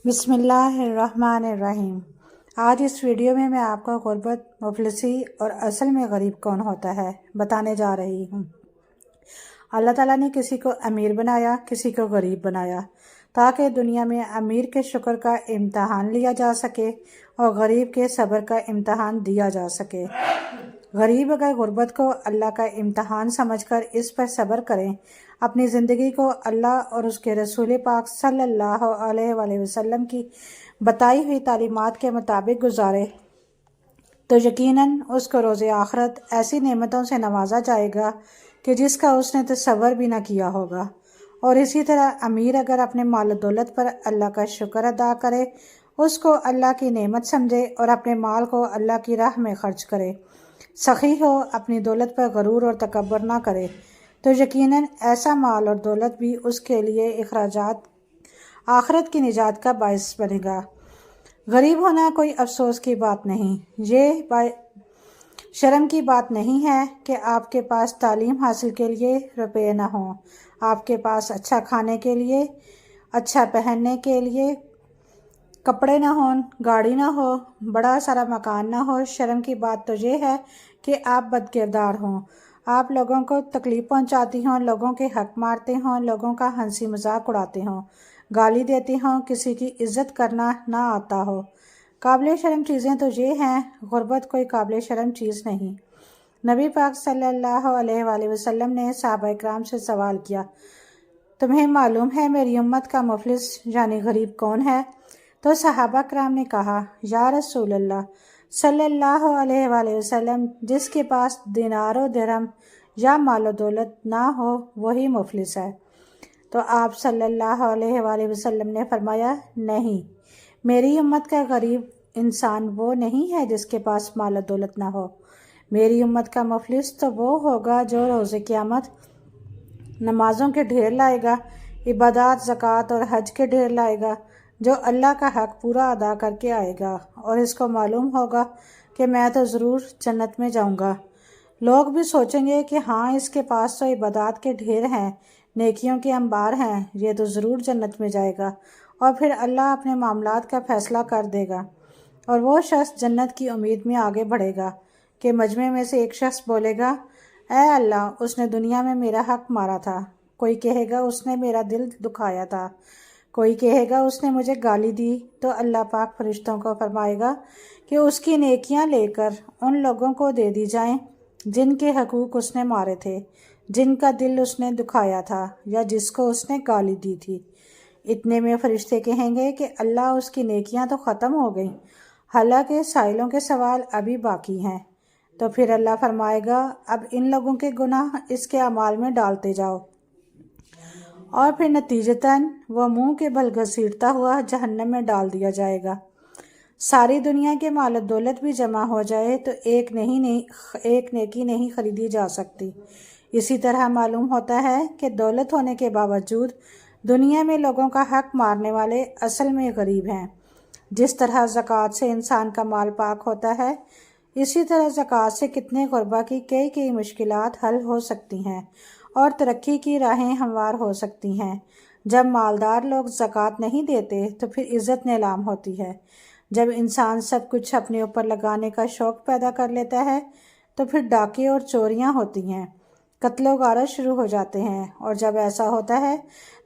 बिस्मिल्लाहिर्रहमानिर्रहीम। आज इस वीडियो में मैं आपको गुर्बत, मुफलिसी और असल में गरीब कौन होता है बताने जा रही हूँ। अल्लाह ताला ने किसी को अमीर बनाया, किसी को गरीब बनाया, ताकि दुनिया में अमीर के शुक्र का इम्तहान लिया जा सके और गरीब के सब्र का इम्तहान दिया जा सके। गरीब अगर गुर्बत को अल्लाह का इम्तहान समझकर इस पर सब्र करें, अपनी ज़िंदगी को अल्लाह और उसके रसूल पाक सल्लल्लाहु अलैहि वसल्लम की बताई हुई तालीमात के मुताबिक गुजारे, तो यकीनन उसको रोज़े आखिरत ऐसी नेमतों से नवाजा जाएगा कि जिसका उसने तसव्वुर भी ना किया होगा। और इसी तरह अमीर अगर अपने माल दौलत पर अल्लाह का शुक्र अदा करे, उसको अल्लाह की नेमत समझे और अपने माल को अल्लाह की राह में खर्च करे, सखी हो, अपनी दौलत पर गरूर और तकब्बर ना करे, तो यकीनन ऐसा माल और दौलत भी उसके लिए अखराजात आखिरत की निजात का बायस बनेगा। गरीब होना कोई अफसोस की बात नहीं, ये शर्म की बात नहीं है कि आपके पास तालीम हासिल के लिए रुपए ना हो, आपके पास अच्छा खाने के लिए, अच्छा पहनने के लिए कपड़े ना हो, गाड़ी ना हो, बड़ा सारा मकान ना हो। शर्म की बात तो ये है कि आप बदकिरदार हों, आप लोगों को तकलीफ़ पहुंचाती हों, लोगों के हक मारते हों, लोगों का हंसी मजाक उड़ाते हों, गाली देते हों, किसी की इज़्ज़त करना ना आता हो। काबिल शर्म चीज़ें तो ये हैं, गुर्बत कोई काबिल शर्म चीज़ नहीं। नबी पाक सल्लल्लाहु अलैहि वसल्लम ने सहाबा इकराम से सवाल किया, तुम्हें मालूम है मेरी उम्मत का मुफलिस यानी गरीब कौन है? तो सहाबा इकराम ने कहा, या रसूल अल्लाह सल्लल्लाहु अलैहि वसल्लम, जिसके पास दिनारो दिरहम या मालो दौलत ना हो वही मुफलिस है। तो आप सल्लल्लाहु अलैहि वसल्लम ने फरमाया, नहीं, मेरी उम्मत का गरीब इंसान वो नहीं है जिसके पास मालो दौलत ना हो। मेरी उम्मत का मुफलिस तो वो होगा जो रोज़े क़यामत नमाज़ों के ढेर लाएगा, इबादत, ज़कात और हज के ढेर लाएगा, जो अल्लाह का हक पूरा अदा करके आएगा और इसको मालूम होगा कि मैं तो ज़रूर जन्नत में जाऊंगा। लोग भी सोचेंगे कि हाँ, इसके पास तो इबादत के ढेर हैं, नेकियों के अंबार हैं, ये तो ज़रूर जन्नत में जाएगा। और फिर अल्लाह अपने मामलात का फ़ैसला कर देगा और वो शख्स जन्नत की उम्मीद में आगे बढ़ेगा कि मजमे में से एक शख्स बोलेगा, ऐ अल्लाह, उसने दुनिया में मेरा हक मारा था। कोई कहेगा उसने मेरा दिल दुखाया था, कोई कहेगा उसने मुझे गाली दी। तो अल्लाह पाक फरिश्तों को फरमाएगा कि उसकी नेकियां लेकर उन लोगों को दे दी जाएं जिनके हकूक़ उसने मारे थे, जिनका दिल उसने दुखाया था या जिसको उसने गाली दी थी। इतने में फरिश्ते कहेंगे कि अल्लाह, उसकी नेकियां तो ख़त्म हो गईं, हालांकि साइलों के सवाल अभी बाकी हैं। तो फिर अल्लाह फरमाएगा, अब इन लोगों के गुनाह इसके अमाल में डालते जाओ। और फिर नतीजतन वो मुंह के बल घसीटता हुआ जहन्नम में डाल दिया जाएगा। सारी दुनिया के माल दौलत भी जमा हो जाए तो एक नेकी नहीं खरीदी जा सकती। इसी तरह मालूम होता है कि दौलत होने के बावजूद दुनिया में लोगों का हक मारने वाले असल में गरीब हैं। जिस तरह ज़कात से इंसान का माल पाक होता है, इसी तरह ज़कात से कितने गुरबा की कई मुश्किलात हल हो सकती हैं और तरक्की की राहें हमवार हो सकती हैं। जब मालदार लोग ज़कात नहीं देते तो फिर इज़्ज़त नीलाम होती है। जब इंसान सब कुछ अपने ऊपर लगाने का शौक़ पैदा कर लेता है तो फिर डाके और चोरियां होती हैं, कत्लो गारत शुरू हो जाते हैं। और जब ऐसा होता है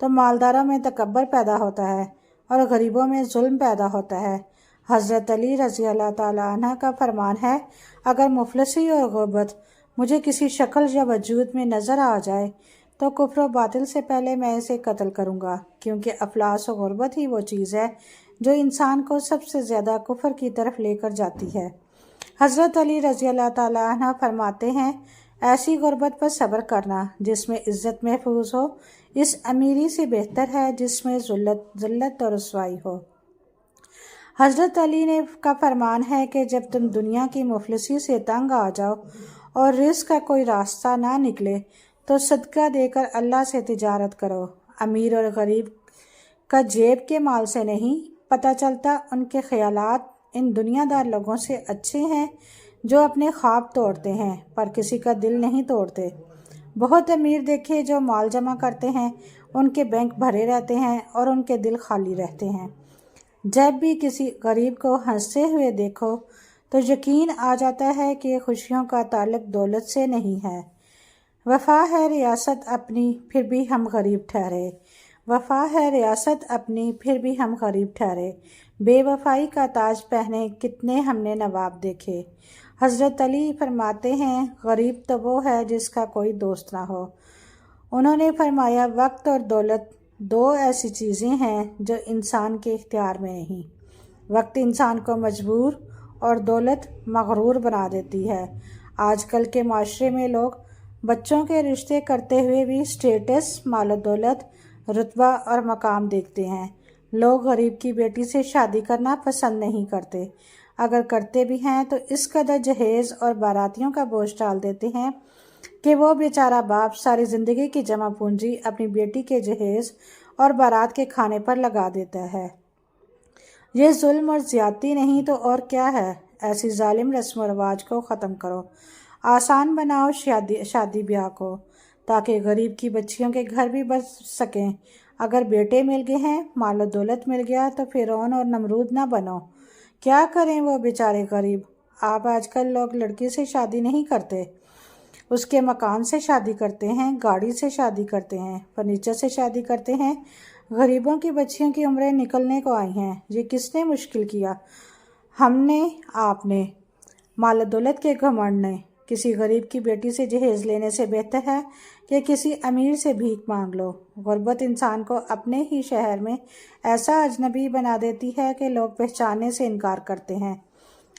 तो मालदारों में तकब्बर पैदा होता है और गरीबों में जुल्म पैदा होता है। हज़रत अली रज़ी अल्लाह ताला अन्हु का फरमान है, अगर मुफलिसी और गुर्बत मुझे किसी शक्ल या वजूद में नज़र आ जाए तो कुफ्र व बातिल से पहले मैं इसे कत्ल करूँगा, क्योंकि अफलास व गुर्बत ही वो चीज़ है जो इंसान को सबसे ज़्यादा कुफ्र की तरफ लेकर जाती है। हज़रत अली रज़ी अल्लाह ताला अन्हु फरमाते हैं, ऐसी गुर्बत पर सब्र करना जिसमें इज़्ज़त महफूज हो, इस अमीरी से बेहतर है जिसमें ज़िल्लत और रुसवाई हो। हज़रत अली ने का फरमान है कि जब तुम दुनिया की मुफलिसी से तंग आ जाओ और रिज़्क़ का कोई रास्ता ना निकले तो सदका देकर अल्लाह से तिजारत करो। अमीर और गरीब का जेब के माल से नहीं पता चलता, उनके ख्यालात इन दुनियादार लोगों से अच्छे हैं जो अपने ख्वाब तोड़ते हैं पर किसी का दिल नहीं तोड़ते। बहुत अमीर देखे जो माल जमा करते हैं, उनके बैंक भरे रहते हैं और उनके दिल खाली रहते हैं। جب بھی کسی غریب کو ہنستے ہوئے دیکھو تو یقین آ جاتا ہے کہ خوشیوں کا تعلق دولت سے نہیں ہے۔ وفا ہے ریاست اپنی پھر بھی ہم غریب ٹھہرے، وفا ہے ریاست اپنی پھر بھی ہم غریب ٹھہرے، بے وفائی کا تاج پہنے کتنے ہم نے نواب دیکھے۔ حضرت علی فرماتے ہیں غریب تو وہ ہے جس کا کوئی دوست نہ ہو۔ انہوں نے فرمایا وقت اور دولت دو ایسی چیزیں ہیں جو انسان کے اختیار میں نہیں۔ وقت انسان کو مجبور اور دولت مغرور بنا دیتی ہے۔ آج کل کے معاشرے میں لوگ بچوں کے رشتے کرتے ہوئے بھی اسٹیٹس، مال و دولت، رتبہ اور مقام دیکھتے ہیں۔ لوگ غریب کی بیٹی سے شادی کرنا پسند نہیں کرتے، اگر کرتے بھی ہیں تو اس قدر جہیز اور باراتیوں کا بوجھ ڈال دیتے ہیں کہ وہ بیچارہ باپ ساری زندگی کی جمع پونجی اپنی بیٹی کے جہیز اور بارات کے کھانے پر لگا دیتا ہے۔ یہ ظلم اور زیادتی نہیں تو اور کیا ہے؟ ایسی ظالم رسم و رواج کو ختم کرو، آسان بناؤ شادی بیاہ کو، تاکہ غریب کی بچیوں کے گھر بھی بچ سکیں۔ اگر بیٹے مل گئے ہیں، مال و دولت مل گیا تو فرعون اور نمرود نہ بنو۔ کیا کریں وہ بیچارے غریب؟ آج کل لوگ لڑکی سے شادی نہیں کرتے، اس کے مکان سے شادی کرتے ہیں، گاڑی سے شادی کرتے ہیں، فرنیچر سے شادی کرتے ہیں۔ غریبوں کی بچیوں کی عمریں نکلنے کو آئی ہیں۔ یہ کس نے مشکل کیا؟ ہم نے، آپ نے؟ مال و دولت کے گھمنڈ نے۔ کسی غریب کی بیٹی سے جہیز لینے سے بہتر ہے کہ کسی امیر سے بھیک مانگ لو۔ غربت انسان کو اپنے ہی شہر میں ایسا اجنبی بنا دیتی ہے کہ لوگ پہچاننے سے انکار کرتے ہیں۔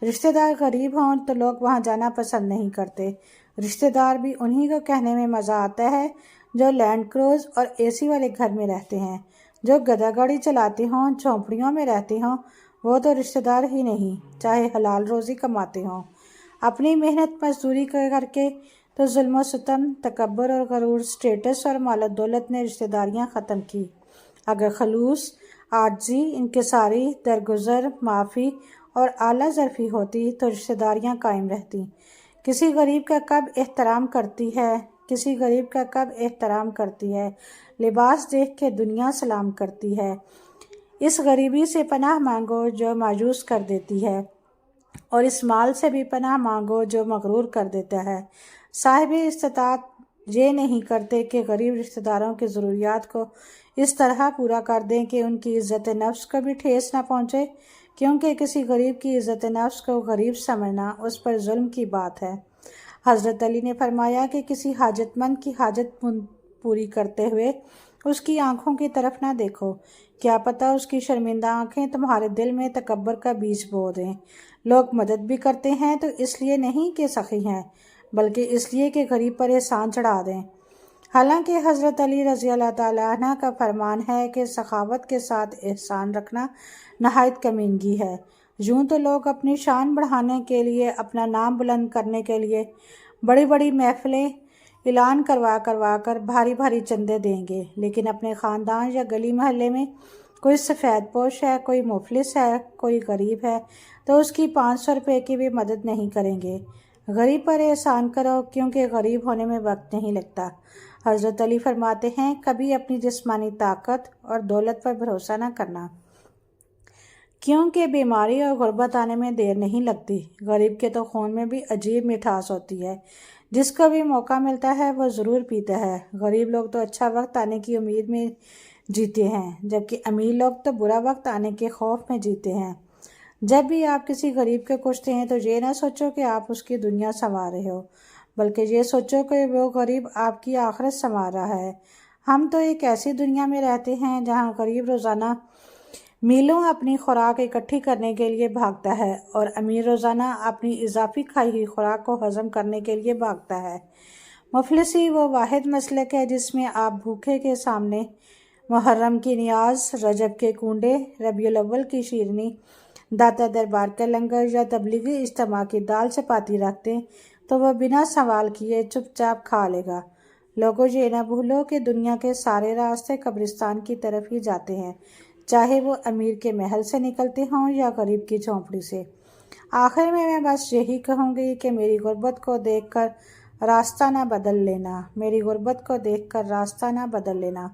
رشتہ دار غریب ہوں تو لوگ وہاں جانا پسند نہیں کرتے۔ رشتہ دار بھی انہی کو کہنے میں مزہ آتا ہے جو لینڈ کروز اور اے سی والے گھر میں رہتے ہیں۔ جو گدا گاڑی چلاتے ہوں، جھونپڑیوں میں رہتے ہوں، وہ تو رشتہ دار ہی نہیں، چاہے حلال روزی کماتے ہوں۔ اپنی محنت مزدوری کر کے تو ظلم و ستم، تکبر اور غرور، اسٹیٹس اور مال و دولت نے رشتہ داریاں ختم کی۔ اگر خلوص، عاجزی، انکساری، درگزر، معافی اور اعلیٰ ظرفی ہوتی تو رشتہ داریاں قائم رہتی۔ کسی غریب کا کب احترام کرتی ہے، لباس دیکھ کے دنیا سلام کرتی ہے۔ اس غریبی سے پناہ مانگو جو مایوس کر دیتی ہے، اور اس مال سے بھی پناہ مانگو جو مغرور کر دیتا ہے۔ صاحب استطاعت یہ نہیں کرتے کہ غریب رشتہ داروں کی ضروریات کو اس طرح پورا کر دیں کہ ان کی عزت نفس کو بھی ٹھیس نہ پہنچے، کیونکہ کسی غریب کی عزت نفس کو غریب سمجھنا اس پر ظلم کی بات ہے۔ حضرت علی نے فرمایا کہ کسی حاجت مند کی حاجت پوری کرتے ہوئے اس کی آنکھوں کی طرف نہ دیکھو، کیا پتہ اس کی شرمندہ آنکھیں تمہارے دل میں تکبر کا بیج بو دیں۔ لوگ مدد بھی کرتے ہیں تو اس لیے نہیں کہ سخی ہیں، بلکہ اس لیے کہ غریب پر احسان چڑھا دیں۔ حالانکہ حضرت علی رضی اللہ تعالیٰ عنہ کا فرمان ہے کہ سخاوت کے ساتھ احسان رکھنا نہایت کمینگی ہے۔ یوں تو لوگ اپنی شان بڑھانے کے لیے، اپنا نام بلند کرنے کے لیے بڑی بڑی محفلیں اعلان کروا کر بھاری بھاری چندے دیں گے، لیکن اپنے خاندان یا گلی محلے میں کوئی سفید پوش ہے، کوئی مفلس ہے، کوئی غریب ہے تو اس کی 500 روپے کی بھی مدد نہیں کریں گے۔ غریب پر احسان کرو، کیونکہ غریب ہونے میں وقت نہیں لگتا۔ حضرت علی فرماتے ہیں کبھی اپنی جسمانی طاقت اور دولت پر بھروسہ نہ کرنا، کیونکہ بیماری اور غربت آنے میں دیر نہیں لگتی۔ غریب کے تو خون میں بھی عجیب مٹھاس ہوتی ہے، جس کو بھی موقع ملتا ہے وہ ضرور پیتا ہے۔ غریب لوگ تو اچھا وقت آنے کی امید میں جیتے ہیں، جبکہ امیر لوگ تو برا وقت آنے کے خوف میں جیتے ہیں۔ جب بھی آپ کسی غریب کو کوستے ہیں تو یہ نہ سوچو کہ آپ اس کی دنیا سنوار رہے ہو، بلکہ یہ سوچو کہ وہ غریب آپ کی آخرت سنوار رہا ہے۔ ہم تو ایک ایسی دنیا میں رہتے ہیں جہاں غریب روزانہ میلوں اپنی خوراک اکٹھی کرنے کے لیے بھاگتا ہے، اور امیر روزانہ اپنی اضافی کھائی ہوئی خوراک کو ہضم کرنے کے لیے بھاگتا ہے۔ مفلسی وہ واحد مسلک ہے جس میں آپ بھوکے کے سامنے محرم کی نیاز، رجب کے کنڈے، ربیع الاول کی شیرنی، داتا دربار کا لنگر یا تبلیغی اجتماع کی دال چپاتی رکھ دیں تو وہ بنا سوال کیے چپ چاپ کھا لے گا۔ لوگوں یہ نہ بھولو کہ دنیا کے سارے راستے قبرستان کی طرف ہی جاتے ہیں، چاہے وہ امیر کے محل سے نکلتے ہوں یا غریب کی جھونپڑی سے۔ آخر میں بس یہی کہوں گی کہ میری غربت کو دیکھ کر راستہ نہ بدل لینا، میری غربت کو دیکھ کر راستہ نہ بدل لینا۔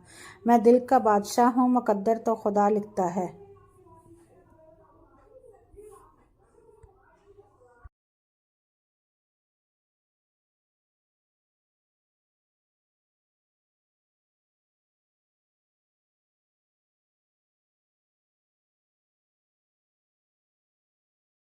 میں دل کا بادشاہ ہوں، مقدر تو خدا لکھتا ہے۔